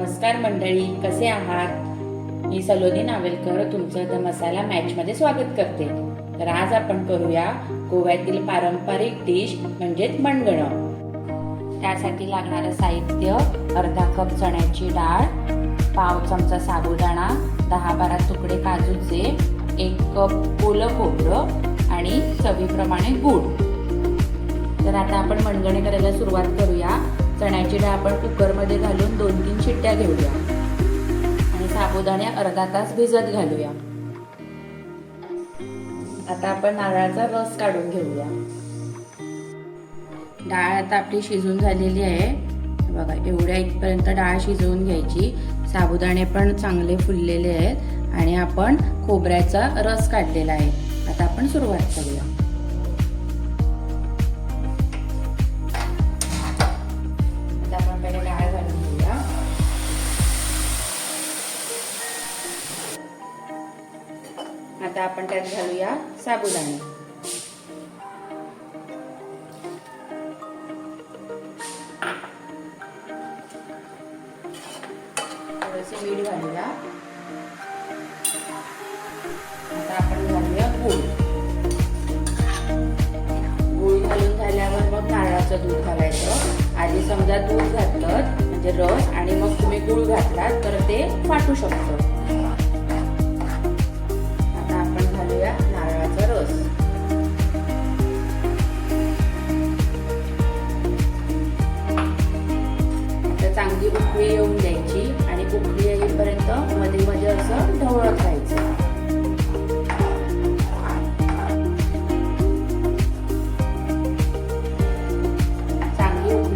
नमस्कार मंडळी, कसे आहात? मी सलोनी नावेलकर तुमचं द मसाला मॅचमध्ये स्वागत करते. तर आज आपण करूया गोव्यातील पारंपरिक डिश म्हणजेच मणगणं. त्यासाठी लागणारं साहित्य: अर्धा कप चण्याची डाळ, पाव चमचा साबुदाणा, 10-12 तुकडे काजूचे, 1 कप ओलं खोबरं आणि चवीप्रमाणे गूळ. तर आता आपण मणगणे करायला सुरुवात करूया. चण्याची डाळ आपण कुकरमध्ये घालून 2-3 शिट्ट्या घेऊया आणि साबुदाणे अर्धा तास भिजत घालूया. आता आपण नारळाचा रस काढून घेऊया. डाळ आता आपली शिजून झालेली आहे. बघा, एवढ्या इथपर्यंत डाळ शिजवून घ्यायची. साबुदाणे पण चांगले फुललेले आहेत आणि आपण खोबऱ्याचा रस काढलेला आहे. आता आपण सुरुवात करूया. डाळ घालून घेऊया. आता आपण त्यात घालूया साबुदाणे. थोडेसे मीठ घालूया. आता आपण घालूया गूळ. गूळ घालून झाल्यावर मग नारळाचं दूध घालायचं. आधी समजा दूध घातलं म्हणजे रस आणि मग तुम्ही गूळ घातलात तर ते फाटू शकतं. आता आपण घालूया नारळाचा रस. आता चांगली उकळी येऊन द्यायची आणि उकळी येईपर्यंत मध्ये मध्ये असं ढवळत राहायचं.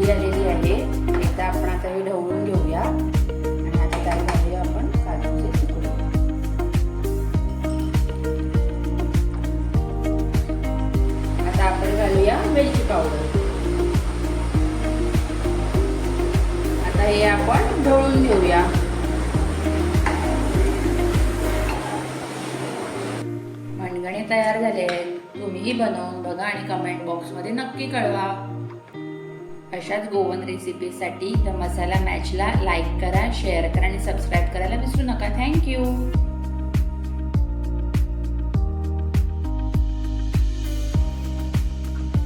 आलेली आहे. एकदा आपण आता हे ढवळून घेऊया आणि आता त्यात घालूया आपण काजूचे तुकडे. आता आपण घालूया वेलची पावडर. आता हे आपण ढवळून घेऊया. मणगणे तयार झाले आहेत. तुम्हीही बनवून बघा आणि कमेंट बॉक्समध्ये नक्की कळवा. अशाच गोवन रेसिपीसाठी द मसाला मॅचला लाईक करा, शेअर करा आणि सबस्क्राईब करायला विसरू नका. थँक्यू.